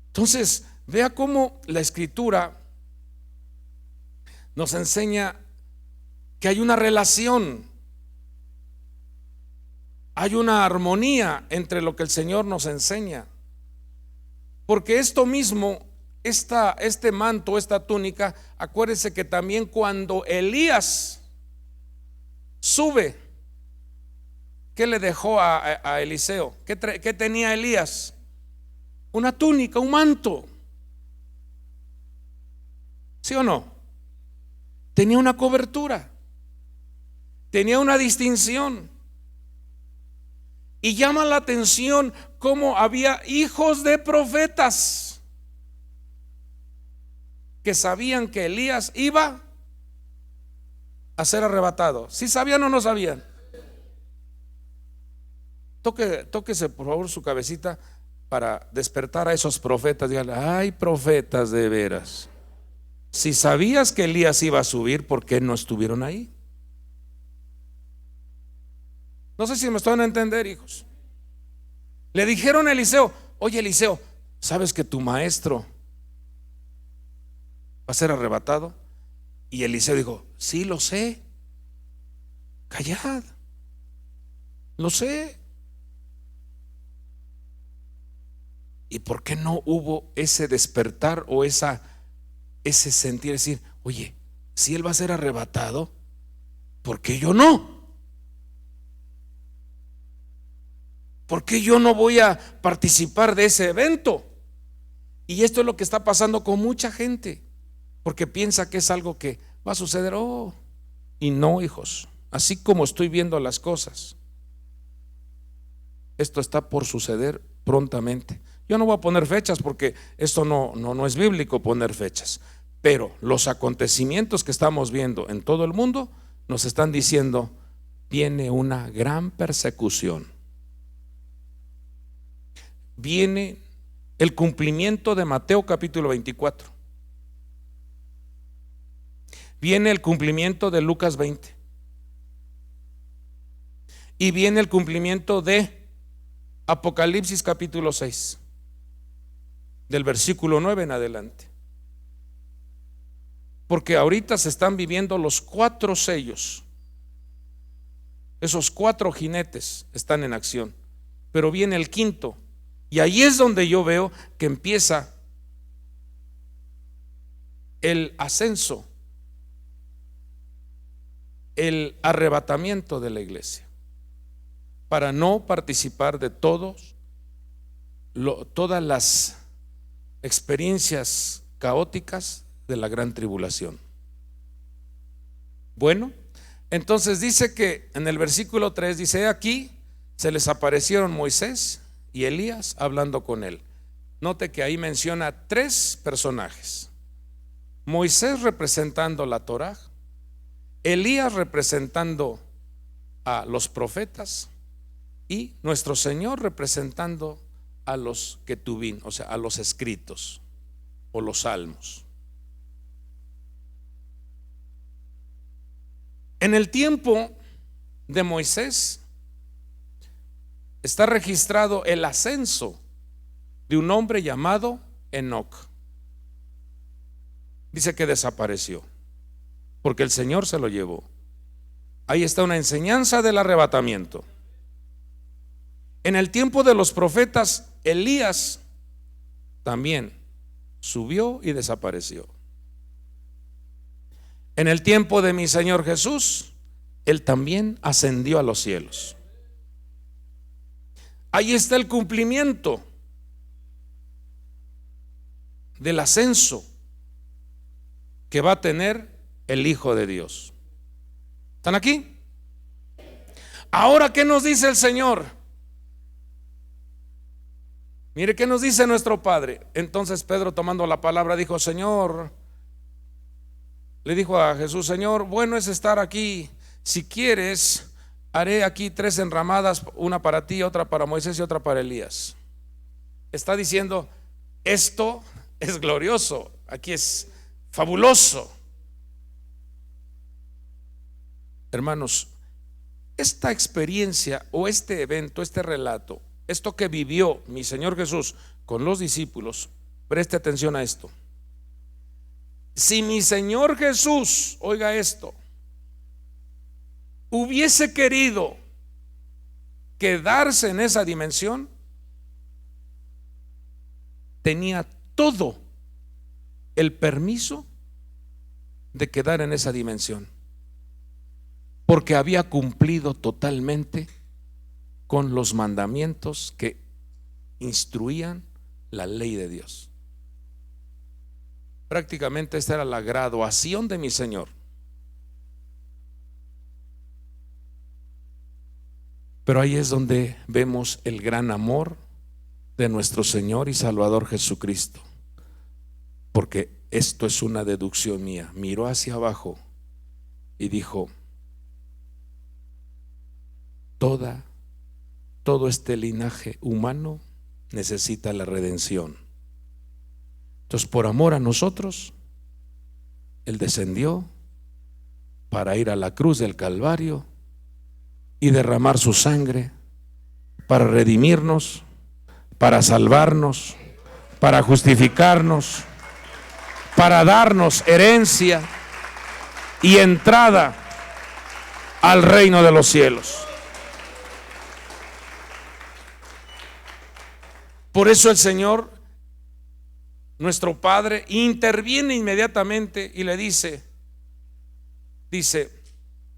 A: Entonces, vea cómo la Escritura nos enseña que hay una relación, hay una armonía entre lo que el Señor nos enseña. Porque esto mismo, este manto, esta túnica, acuérdese que también cuando Elías sube, ¿qué le dejó a Eliseo? ¿Qué tenía Elías? Una túnica, un manto. ¿Sí o no? Tenía una cobertura, tenía una distinción. Y llama la atención cómo había hijos de profetas que sabían que Elías iba a ser arrebatado. ¿Sí sabían o no sabían? Tóquese por favor su cabecita para despertar a esos profetas. Díganle: ay, profetas de veras, si sabías que Elías iba a subir, ¿por qué no estuvieron ahí? No sé si me están a entender, hijos. Le dijeron a Eliseo: oye, Eliseo, ¿sabes que tu maestro va a ser arrebatado? Y Eliseo dijo: sí, lo sé. Callad, lo sé. ¿Y por qué no hubo ese despertar o ese sentir, decir: oye, si él va a ser arrebatado, ¿por qué yo no? ¿Por qué yo no voy a participar de ese evento? Y esto es lo que está pasando con mucha gente, porque piensa que es algo que va a suceder. Y no, hijos, así como estoy viendo las cosas, esto está por suceder prontamente. Yo no voy a poner fechas porque esto no es bíblico poner fechas, pero los acontecimientos que estamos viendo en todo el mundo nos están diciendo: viene una gran persecución. Viene el cumplimiento de Mateo capítulo 24. Viene el cumplimiento de Lucas 20. Y viene el cumplimiento de Apocalipsis capítulo 6, del versículo 9 en adelante. Porque ahorita se están viviendo los 4 sellos. Esos 4 jinetes están en acción. pero viene el quinto. Y ahí es donde yo veo que empieza el ascenso, el arrebatamiento de la iglesia, para no participar de todas las experiencias caóticas de la gran tribulación. Bueno, entonces dice que en el versículo 3 dice: aquí se les aparecieron Moisés y Elías hablando con él. Note que ahí menciona tres personajes: Moisés representando la Torá, Elías representando a los profetas y nuestro Señor representando a los ketubín, o sea, a los escritos o los salmos. En el tiempo de Moisés está registrado el ascenso de un hombre llamado Enoc. Dice que desapareció porque el Señor se lo llevó. Ahí está una enseñanza del arrebatamiento. En el tiempo de los profetas, Elías también subió y desapareció. En el tiempo de mi Señor Jesús, Él también ascendió a los cielos. Ahí está el cumplimiento del ascenso que va a tener el Hijo de Dios. ¿Están aquí? Ahora, ¿qué nos dice el Señor? Mire qué nos dice nuestro Padre. Entonces Pedro, tomando la palabra, dijo: Señor, le dijo a Jesús: Señor, bueno es estar aquí. Si quieres, haré aquí 3 enramadas, una para ti, otra para Moisés y otra para Elías. Está diciendo: esto es glorioso, aquí es fabuloso. Hermanos, esta experiencia o este evento, este relato, esto que vivió mi Señor Jesús con los discípulos, preste atención a esto. Si mi Señor Jesús, oiga esto, hubiese querido quedarse en esa dimensión, tenía todo el permiso de quedar en esa dimensión, porque había cumplido totalmente con los mandamientos que instruían la ley de Dios. Prácticamente esta era la graduación de mi Señor. Pero ahí es donde vemos el gran amor de nuestro Señor y Salvador Jesucristo, porque esto es una deducción mía. Miró hacia abajo y dijo: todo este linaje humano necesita la redención. Entonces, por amor a nosotros, Él descendió para ir a la cruz del Calvario y derramar su sangre para redimirnos, para salvarnos, para justificarnos, para darnos herencia y entrada al reino de los cielos. Por eso el Señor, nuestro Padre, interviene inmediatamente y le dice,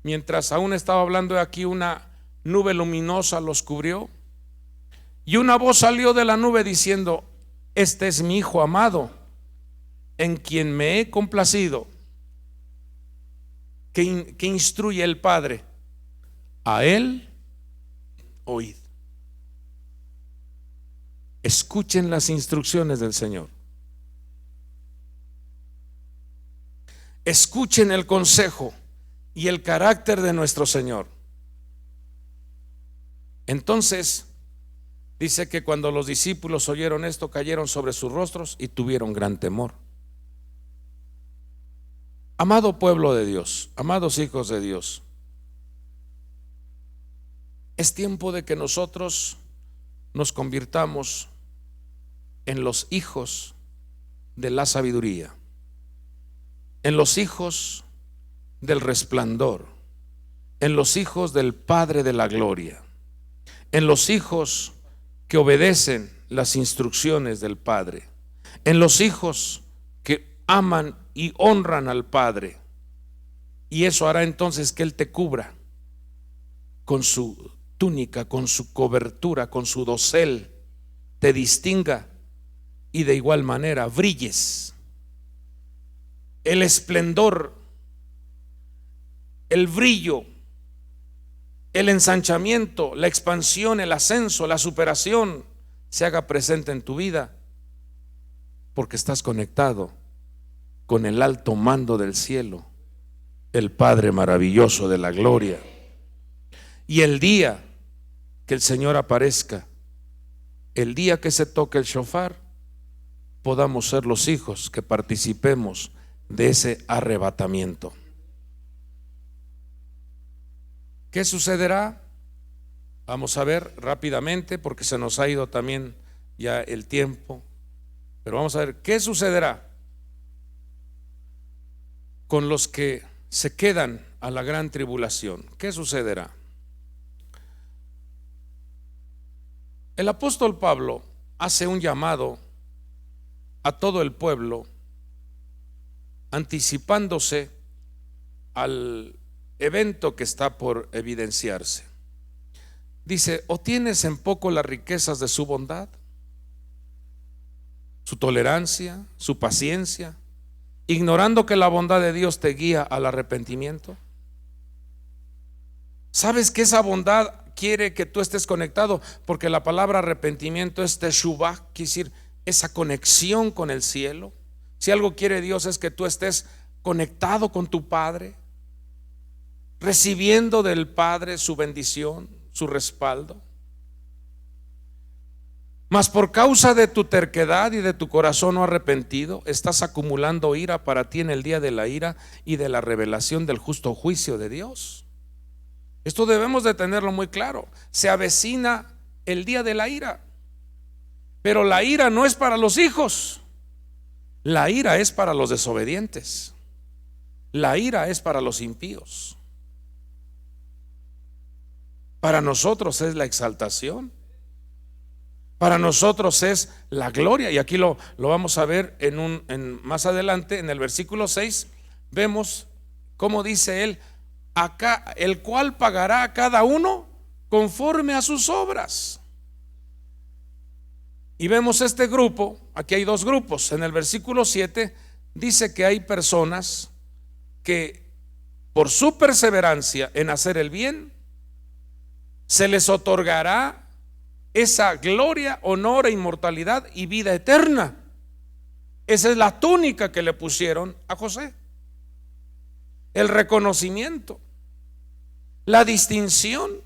A: mientras aún estaba hablando, aquí una nube luminosa los cubrió y una voz salió de la nube diciendo: este es mi Hijo amado, en quien me he complacido. Que instruye el Padre: a Él oíd. Escuchen las instrucciones del Señor. Escuchen el consejo y el carácter de nuestro Señor. Entonces dice que cuando los discípulos oyeron esto, cayeron sobre sus rostros y tuvieron gran temor. Amado pueblo de Dios, amados hijos de Dios, es tiempo de que nosotros nos convirtamos en los hijos de la sabiduría, en los hijos del resplandor, en los hijos del Padre de la gloria, en los hijos que obedecen las instrucciones del Padre, en los hijos que aman y honran al Padre. Y eso hará entonces que Él te cubra con su túnica, con su cobertura, con su dosel, te distinga y de igual manera brilles. El esplendor, el brillo, el ensanchamiento, la expansión, el ascenso, la superación se haga presente en tu vida, porque estás conectado con el alto mando del cielo, el Padre maravilloso de la gloria. Y el día que el Señor aparezca, el día que se toque el shofar, podamos ser los hijos que participemos de ese arrebatamiento. ¿Qué sucederá? Vamos a ver rápidamente, porque se nos ha ido también ya el tiempo, pero vamos a ver qué sucederá con los que se quedan a la gran tribulación. ¿Qué sucederá? El apóstol Pablo hace un llamado a todo el pueblo, anticipándose al evento que está por evidenciarse. Dice: ¿o tienes en poco las riquezas de su bondad, su tolerancia, su paciencia, ignorando que la bondad de Dios te guía al arrepentimiento? ¿Sabes que esa bondad quiere que tú estés conectado? Porque la palabra arrepentimiento es teshuvah, quiere decir esa conexión con el cielo. Si algo quiere Dios es que tú estés conectado con tu Padre, recibiendo del Padre su bendición, su respaldo. Mas por causa de tu terquedad y de tu corazón no arrepentido, estás acumulando ira para ti en el día de la ira y de la revelación del justo juicio de Dios. Esto debemos de tenerlo muy claro. Se avecina el día de la ira, pero la ira no es para los hijos, la ira es para los desobedientes, la ira es para los impíos. Para nosotros es la exaltación, para nosotros es la gloria. Y aquí lo vamos a ver más adelante en el versículo 6. Vemos cómo dice él: acá, el cual pagará a cada uno conforme a sus obras. Y vemos este grupo, aquí hay dos grupos. En el versículo 7 dice que hay personas que por su perseverancia en hacer el bien se les otorgará esa gloria, honor e inmortalidad y vida eterna. Esa es la túnica que le pusieron a José. El reconocimiento, la distinción,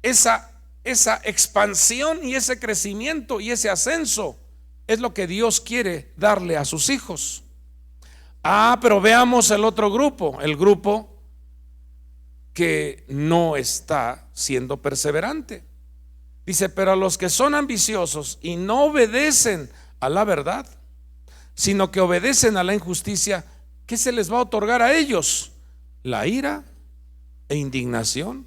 A: esa expansión y ese crecimiento y ese ascenso es lo que Dios quiere darle a sus hijos. Pero veamos el otro grupo, el grupo que no está siendo perseverante. Dice: pero a los que son ambiciosos y no obedecen a la verdad, sino que obedecen a la injusticia, ¿qué se les va a otorgar a ellos? La ira e indignación.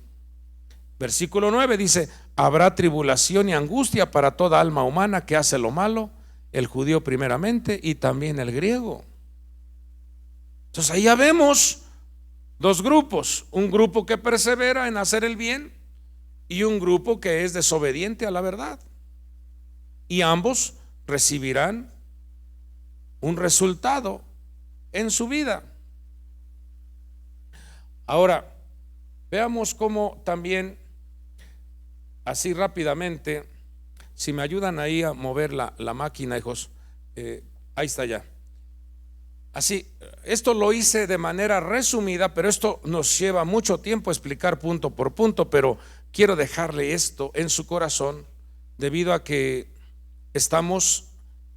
A: Versículo 9 dice: habrá tribulación y angustia para toda alma humana que hace lo malo, el judío primeramente y también el griego. Entonces ahí ya vemos dos grupos: un grupo que persevera en hacer el bien y un grupo que es desobediente a la verdad, y ambos recibirán un resultado en su vida. Ahora veamos cómo también, así rápidamente, si me ayudan ahí a mover la máquina, hijos, ahí está ya. Así, esto lo hice de manera resumida, pero esto nos lleva mucho tiempo explicar punto por punto, pero quiero dejarle esto en su corazón, debido a que estamos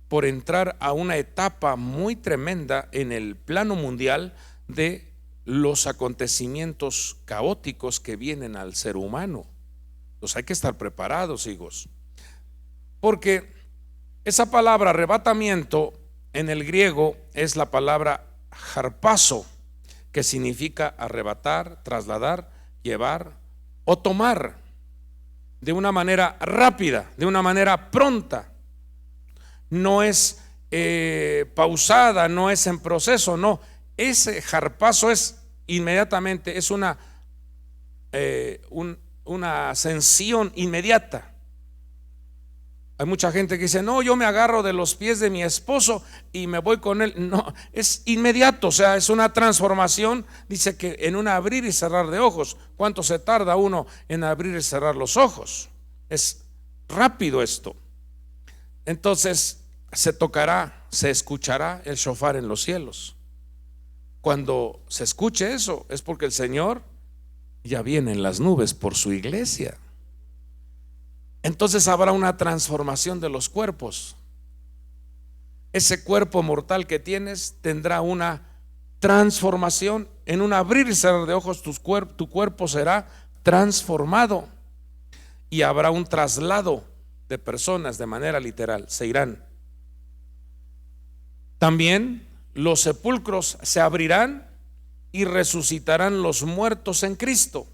A: por entrar a una etapa muy tremenda en el plano mundial de los acontecimientos caóticos que vienen al ser humano. Entonces hay que estar preparados, hijos, porque esa palabra arrebatamiento en el griego es la palabra harpazo, que significa arrebatar, trasladar, llevar o tomar. de una manera rápida, de una manera pronta. No es pausada, no es en proceso, no. Ese jarpazo es inmediatamente, es una ascensión inmediata. Hay mucha gente que dice: no, yo me agarro de los pies de mi esposo y me voy con él. No, es inmediato, o sea, es una transformación. Dice que en un abrir y cerrar de ojos. ¿Cuánto se tarda uno en abrir y cerrar los ojos? Es rápido esto. Entonces se tocará, se escuchará el shofar en los cielos. Cuando se escuche eso, es porque el Señor ya viene en las nubes por su iglesia. Entonces habrá una transformación de los cuerpos. Ese cuerpo mortal que tienes tendrá una transformación. En un abrir y cerrar de ojos tu cuerpo será transformado. Y habrá un traslado de personas de manera literal, se irán. También los sepulcros se abrirán y resucitarán los muertos en Cristo.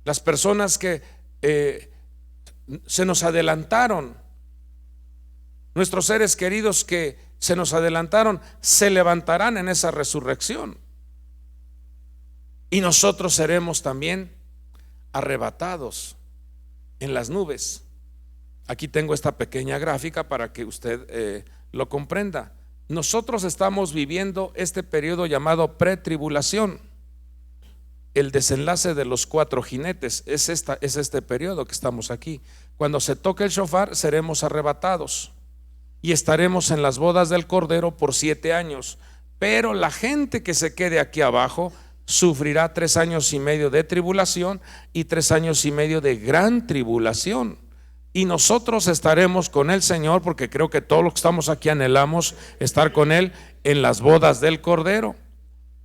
A: Las personas que se nos adelantaron, nuestros seres queridos que se nos adelantaron, se levantarán en esa resurrección. Y nosotros seremos también arrebatados en las nubes. Aquí tengo esta pequeña gráfica para que usted lo comprenda. Nosotros estamos viviendo este periodo llamado pretribulación. El desenlace de los 4 jinetes es este periodo que estamos aquí. Cuando se toque el shofar, seremos arrebatados y estaremos en las bodas del Cordero por 7 años. Pero la gente que se quede aquí abajo sufrirá 3 años y medio de tribulación y 3 años y medio de gran tribulación. Y nosotros estaremos con el Señor, porque creo que todos los que estamos aquí anhelamos estar con Él en las bodas del Cordero.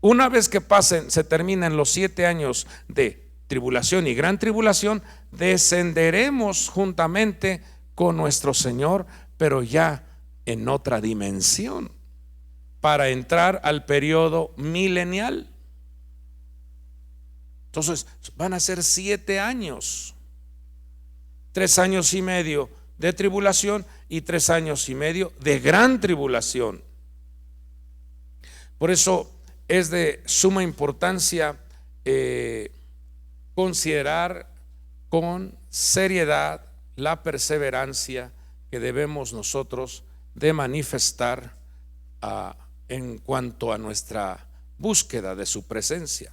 A: Una vez que se terminen los 7 años de tribulación y gran tribulación, descenderemos juntamente con nuestro Señor, pero ya en otra dimensión, para entrar al periodo milenial. Entonces van a ser 7 años, 3 años y medio de tribulación y 3 años y medio de gran tribulación. Por eso es de suma importancia considerar con seriedad la perseverancia que debemos nosotros de manifestar en cuanto a nuestra búsqueda de su presencia.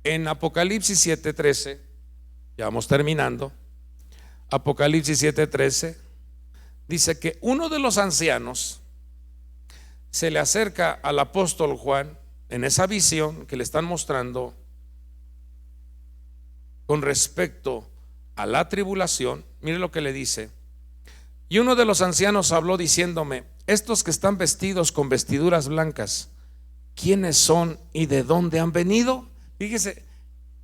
A: En Apocalipsis 7:13, ya vamos terminando, Apocalipsis 7:13 dice que uno de los ancianos se le acerca al apóstol Juan en esa visión que le están mostrando con respecto a la tribulación. Mire lo que le dice: y uno de los ancianos habló diciéndome: estos que están vestidos con vestiduras blancas, ¿quiénes son y de dónde han venido? Fíjese,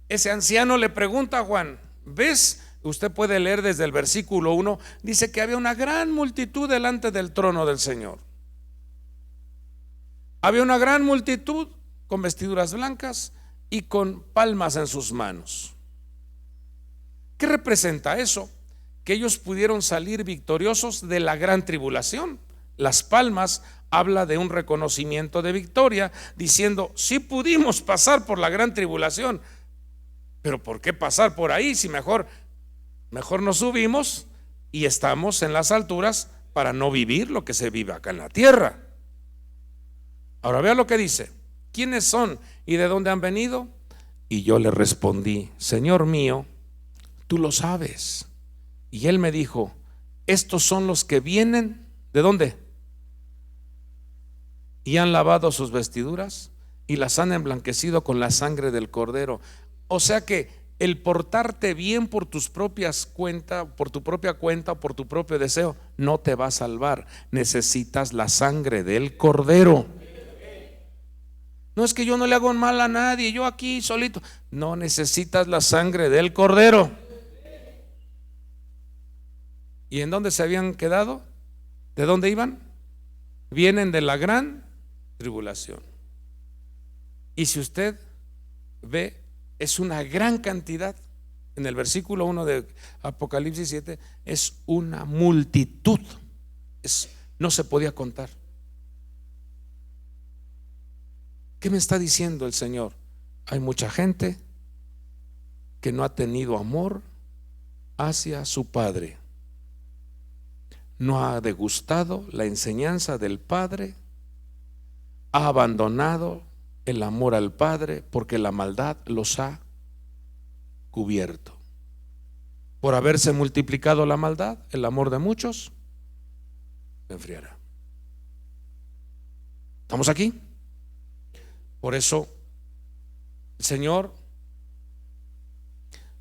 A: ese anciano le pregunta a Juan. ¿Ves? Usted puede leer desde el versículo 1, dice que había una gran multitud delante del trono del Señor. Había una gran multitud con vestiduras blancas y con palmas en sus manos. ¿Qué representa eso? Que ellos pudieron salir victoriosos de la gran tribulación. Las palmas habla de un reconocimiento de victoria, diciendo: sí pudimos pasar por la gran tribulación, pero ¿por qué pasar por ahí si mejor nos subimos y estamos en las alturas para no vivir lo que se vive acá en la tierra? Ahora vea lo que dice: ¿quiénes son y de dónde han venido? Y yo le respondí: Señor mío, tú lo sabes. Y él me dijo: estos son los que vienen, ¿de dónde? Y han lavado sus vestiduras y las han emblanquecido con la sangre del Cordero. O sea que el portarte bien por tus propias cuentas, por tu propia cuenta, por tu propio deseo, no te va a salvar. Necesitas la sangre del Cordero. No es que yo no le hago mal a nadie, yo aquí solito. No, necesitas la sangre del Cordero. ¿Y en dónde se habían quedado? ¿De dónde iban? Vienen de la gran tribulación. Y si usted ve es una gran cantidad. En el versículo 1 de Apocalipsis 7 es una multitud, no se podía contar. ¿Qué me está diciendo el Señor? Hay mucha gente que no ha tenido amor hacia su Padre, no ha degustado la enseñanza del Padre, ha abandonado el amor al Padre porque la maldad los ha cubierto. Por haberse multiplicado la maldad, el amor de muchos se enfriará. ¿Estamos aquí? Por eso el Señor,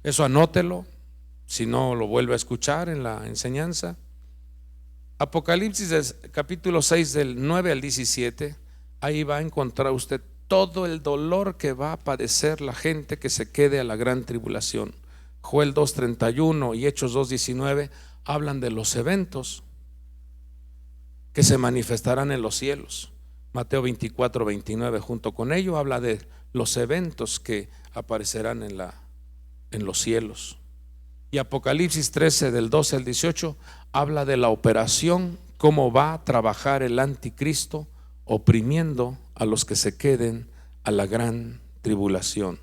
A: eso anótelo, si no lo vuelve a escuchar en la enseñanza. Apocalipsis capítulo 6 del 9 al 17, ahí va a encontrar usted todo el dolor que va a padecer la gente que se quede a la gran tribulación. Joel 2:31 y Hechos 2:19 hablan de los eventos que se manifestarán en los cielos. Mateo 24:29 junto con ello habla de los eventos que aparecerán en los cielos. Y Apocalipsis 13 del 12 al 18 habla de la operación, cómo va a trabajar el anticristo oprimiendo a los que se queden a la gran tribulación.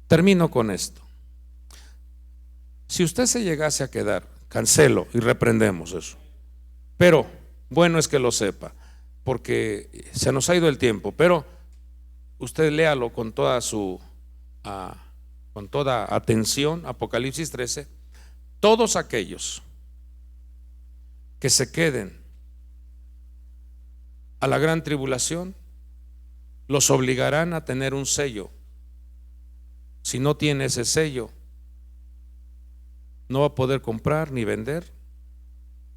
A: Termino con esto. Si usted se llegase a quedar, cancelo y reprendemos eso. Pero bueno es que lo sepa, porque se nos ha ido el tiempo, pero usted léalo con toda atención, Apocalipsis 13. Todos aquellos que se queden a la gran tribulación los obligarán a tener un sello. Si no tiene ese sello, no va a poder comprar ni vender,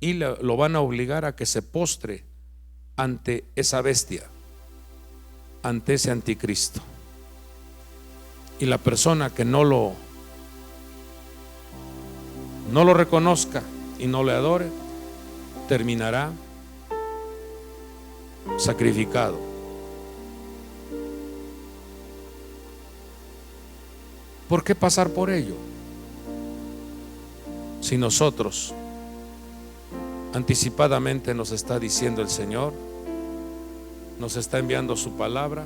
A: y lo van a obligar a que se postre ante esa bestia, ante ese anticristo. Y la persona que no lo reconozca y no le adore, terminará sacrificado. ¿Por qué pasar por ello? Si nosotros anticipadamente nos está diciendo el Señor, nos está enviando su palabra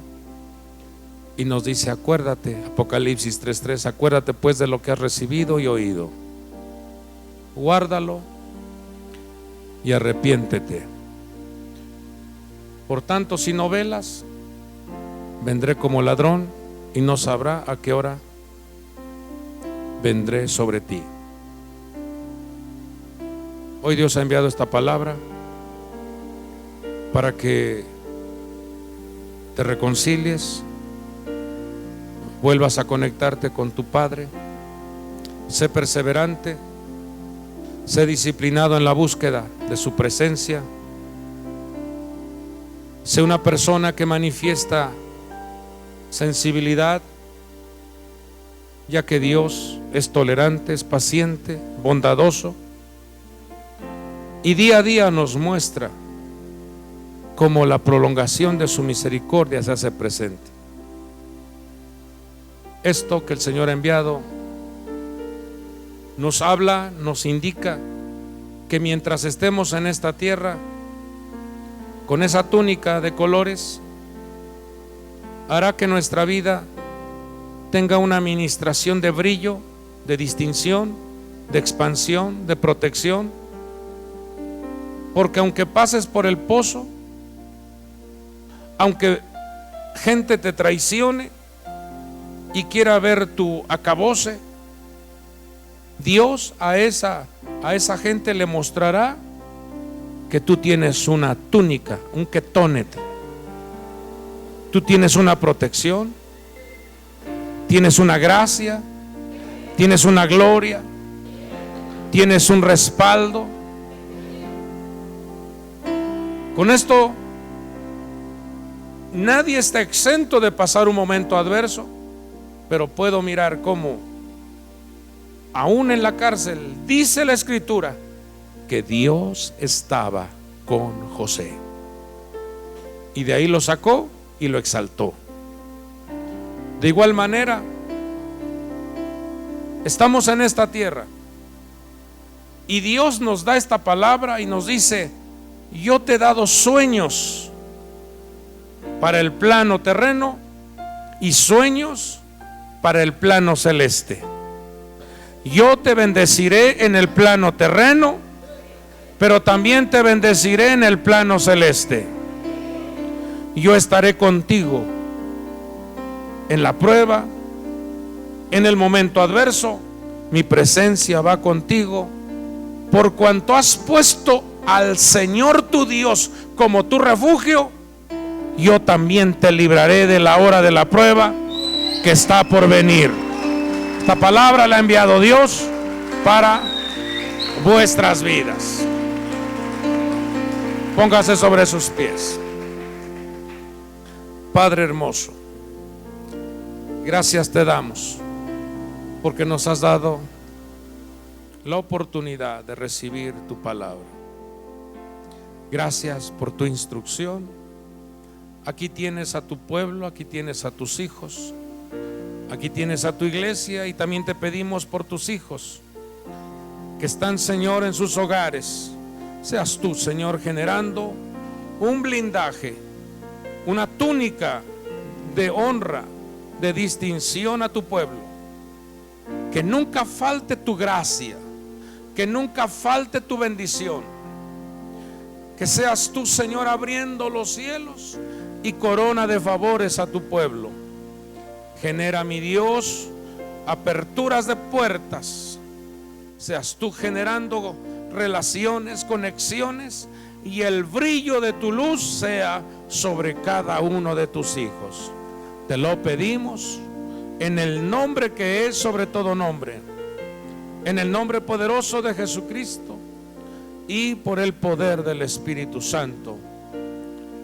A: y nos dice: acuérdate, Apocalipsis 3:3, acuérdate pues de lo que has recibido y oído, guárdalo y arrepiéntete. Por tanto, si no velas, vendré como ladrón y no sabrá a qué hora vendré sobre ti. Hoy Dios ha enviado esta palabra para que te reconcilies, vuelvas a conectarte con tu Padre. Sé perseverante, sé disciplinado en la búsqueda de su presencia. Sé una persona que manifiesta sensibilidad, ya que Dios es tolerante, es paciente, bondadoso, y día a día nos muestra cómo la prolongación de su misericordia se hace presente. Esto que el Señor ha enviado nos habla, nos indica que mientras estemos en esta tierra con esa túnica de colores, hará que nuestra vida tenga una administración de brillo, de distinción, de expansión, de protección. Porque aunque pases por el pozo, aunque gente te traicione y quiera ver tu acabose, Dios a esa gente le mostrará que tú tienes una túnica, un ketonet. Tú tienes una protección, tienes una gracia, tienes una gloria, tienes un respaldo. Con esto, nadie está exento de pasar un momento adverso, pero puedo mirar cómo, aún en la cárcel, dice la Escritura que Dios estaba con José, y de ahí lo sacó y lo exaltó. De igual manera, estamos en esta tierra y Dios nos da esta palabra y nos dice: yo te he dado sueños para el plano terreno y sueños para el plano celeste. Yo te bendeciré en el plano terreno, pero también te bendeciré en el plano celeste. Yo estaré contigo en la prueba, en el momento adverso. Mi presencia va contigo, por cuanto has puesto al Señor tu Dios como tu refugio. Yo también te libraré de la hora de la prueba que está por venir. Esta palabra la ha enviado Dios para vuestras vidas. Póngase sobre sus pies. Padre hermoso, gracias te damos porque nos has dado la oportunidad de recibir tu palabra. Gracias por tu instrucción. Aquí tienes a tu pueblo, aquí tienes a tus hijos, aquí tienes a tu iglesia, y también te pedimos por tus hijos que están, Señor, en sus hogares. Seas tú, Señor, generando un blindaje, una túnica de honra, de distinción a tu pueblo. Que nunca falte tu gracia, que nunca falte tu bendición. Que seas tú, Señor, abriendo los cielos y corona de favores a tu pueblo. Genera, mi Dios, aperturas de puertas. Seas tú generando relaciones, conexiones, y el brillo de tu luz sea sobre cada uno de tus hijos. Te lo pedimos en el nombre que es sobre todo nombre, en el nombre poderoso de Jesucristo y por el poder del Espíritu Santo.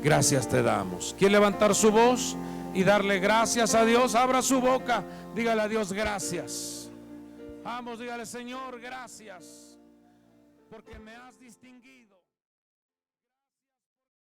A: Gracias te damos. ¿Quiere levantar su voz y darle gracias a Dios? Abra su boca, dígale a Dios gracias. Vamos, dígale: Señor, gracias, porque me has distinguido.